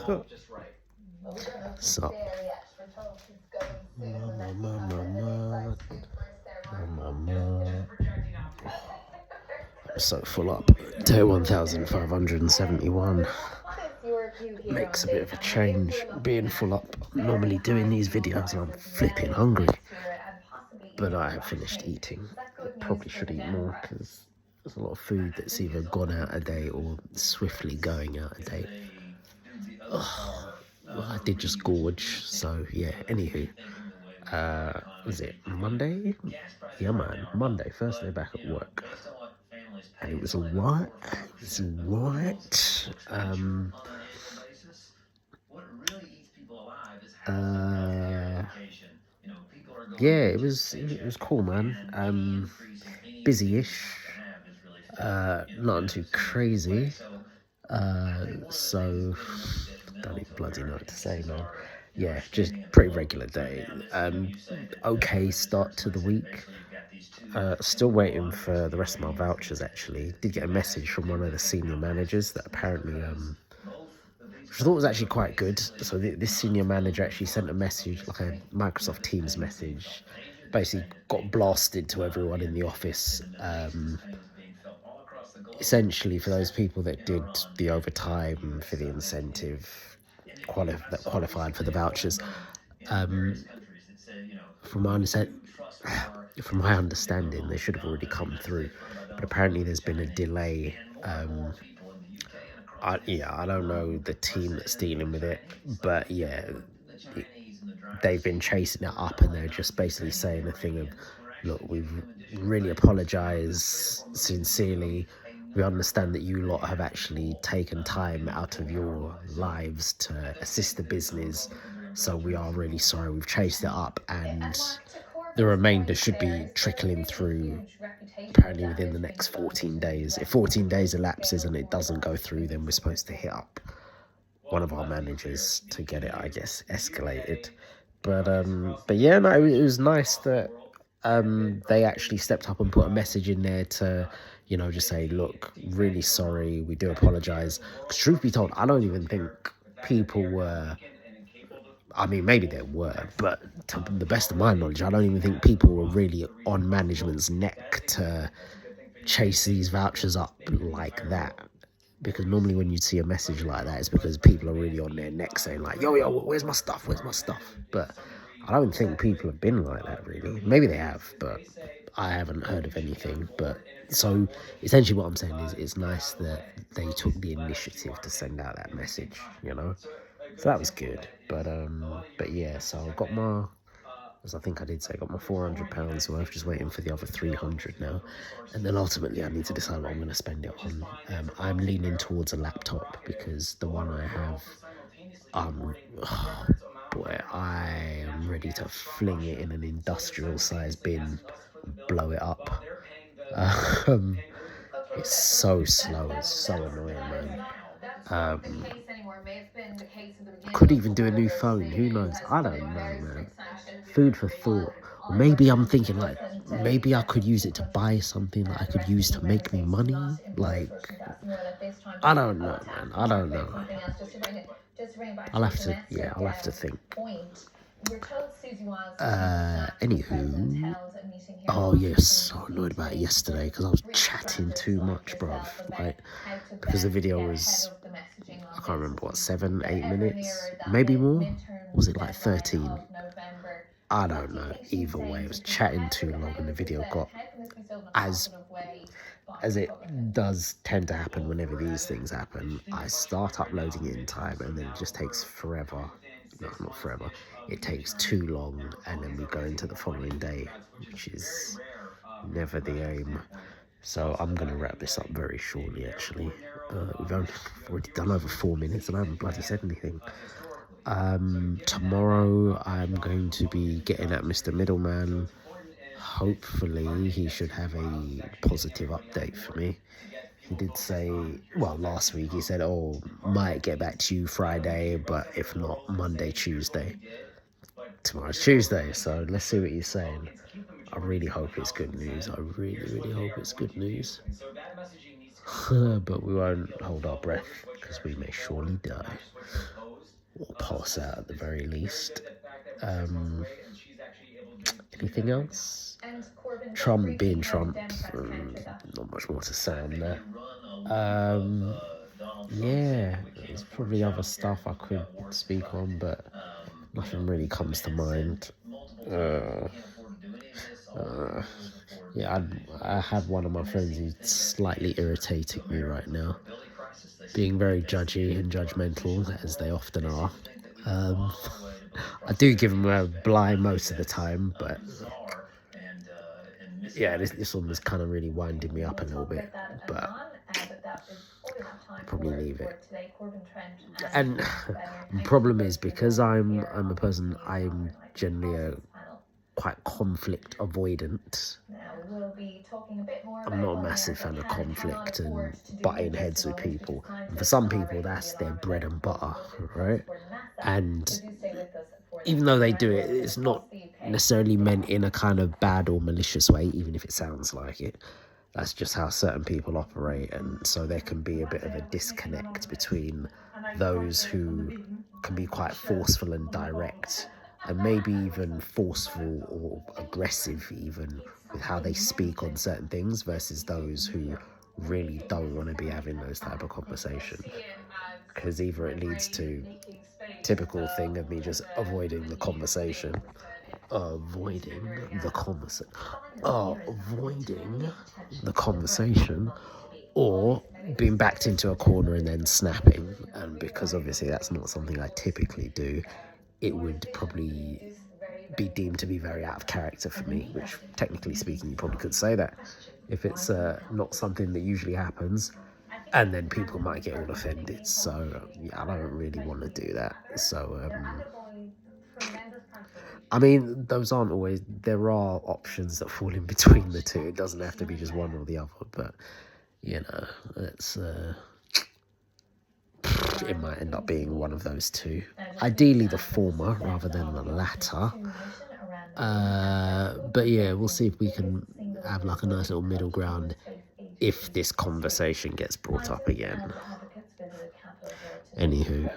So, I'm so full up. Day 1571 makes a bit of a change. Being full up, I'm normally doing these videos and I'm flipping hungry. But I have finished eating. Probably should eat more because there's a lot of food that's either gone out a day or swiftly going out a day. Well, I did just gorge, so yeah, anywho. Was it Monday? Yeah, man, Monday, first day back at work. And it was alright. It was alright. Yeah, it was cool, man. Busy-ish. Nothing too crazy. So don't even bloody know what to say, man. Yeah, just pretty regular day. Okay start to the week. Still waiting for the rest of my vouchers, actually. Did get a message from one of the senior managers that apparently, which I thought was actually quite good. So this senior manager actually sent a message, like a Microsoft Teams message, basically got blasted to everyone in the office. Essentially, for those people that did the overtime for the incentive, that qualified for the vouchers, from my understanding, they should have already come through, but apparently there's been a delay. I don't know the team that's dealing with it, but yeah, they've been chasing it up, and they're just basically saying a thing of, look, we've really apologise sincerely. We understand that you lot have actually taken time out of your lives to assist the business, so we are really sorry. We've chased it up, and the remainder should be trickling through apparently within the next 14 days. If 14 days elapses and it doesn't go through, then we're supposed to hit up one of our managers to get it, I guess, escalated. But yeah, no, it was nice that they actually stepped up and put a message in there to, just say, look, really sorry, we do apologise. Because truth be told, I don't even think people were, I mean, maybe there were, but to the best of my knowledge, I don't even think people were really on management's neck to chase these vouchers up like that. Because normally when you see a message like that, it's because people are really on their neck saying like, yo, where's my stuff? Where's my stuff? But I don't think people have been like that, really. Maybe they have, but I haven't heard of anything. But so essentially what I'm saying is it's nice that they took the initiative to send out that message, So that was good. But yeah, so I got my, as I think I did say, I got my £400 worth, just waiting for the other 300 now. And then ultimately I need to decide what I'm going to spend it on. I'm leaning towards a laptop because the one I have, boy, I am ready to fling it in an industrial size bin, blow it up. It's so slow, it's so annoying, man. Could even do a new phone, who knows? I don't know, man. Food for thought. Or maybe I'm thinking like, maybe I could use it to buy something that I could use to make me money. Like, I don't know, man. I don't know. I'll have to think. Anywho, oh yes, so annoyed about it yesterday because I was chatting too much, bruv. Like, because the video was, I can't remember what, 7, 8 minutes, maybe more. Was it like 13? I don't know. Either way, it was chatting too long, and the video got, as it does tend to happen whenever these things happen, I start uploading it in time, and then it just takes forever. No, not forever. It takes too long, and then we go into the following day, which is never the aim. So I'm going to wrap this up very shortly, actually. We've already done over 4 minutes, and I haven't bloody said anything. Tomorrow, I'm going to be getting at Mr. Middleman. Hopefully, he should have a positive update for me. He did say, well, last week he said, oh, might get back to you Friday, but if not, Monday, Tuesday. Tomorrow's Tuesday, so let's see what he's saying. I really hope it's good news. I really, really hope it's good news. But we won't hold our breath, because we may surely die. or pulse out at the very least. Anything else? Trump being Trump, not much more to say on that. Yeah, there's probably other stuff I could speak on, but nothing really comes to mind. Uh, uh, yeah, I have one of my friends who's slightly irritating me right now, being very judgy and judgmental, as they often are. Um, I do give them a blind most of the time, but yeah, this one was kind of really winding me up a little bit, but I'll probably leave it. And the problem is, because I'm a person, I'm generally quite conflict avoidant. I'm not a massive fan of conflict and butting heads with people. And for some people, that's their bread and butter, right? And even though they do it, it's not necessarily meant in a kind of bad or malicious way, even if it sounds like it. That's just how certain people operate, and so there can be a bit of a disconnect between those who can be quite forceful and direct, and maybe even forceful or aggressive even with how they speak on certain things, versus those who really don't want to be having those type of conversations. Because either it leads to typical thing of me just avoiding the conversation, or being backed into a corner and then snapping. And because obviously that's not something I typically do, it would probably be deemed to be very out of character for me, which technically speaking, you probably could say that if it's not something that usually happens, and then people might get all offended. So yeah, I don't really want to do that. So I mean, those aren't always, there are options that fall in between the two. It doesn't have to be just one or the other, but you know, it's it might end up being one of those two. Ideally the former rather than the latter. But yeah, we'll see if we can have like a nice little middle ground if this conversation gets brought up again. Anywho,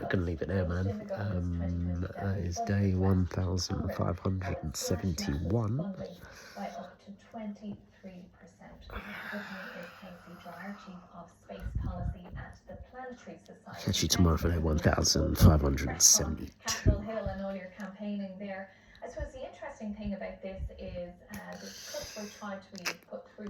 gonna leave it there, man. That is day 1571. Catch you tomorrow for day 1572.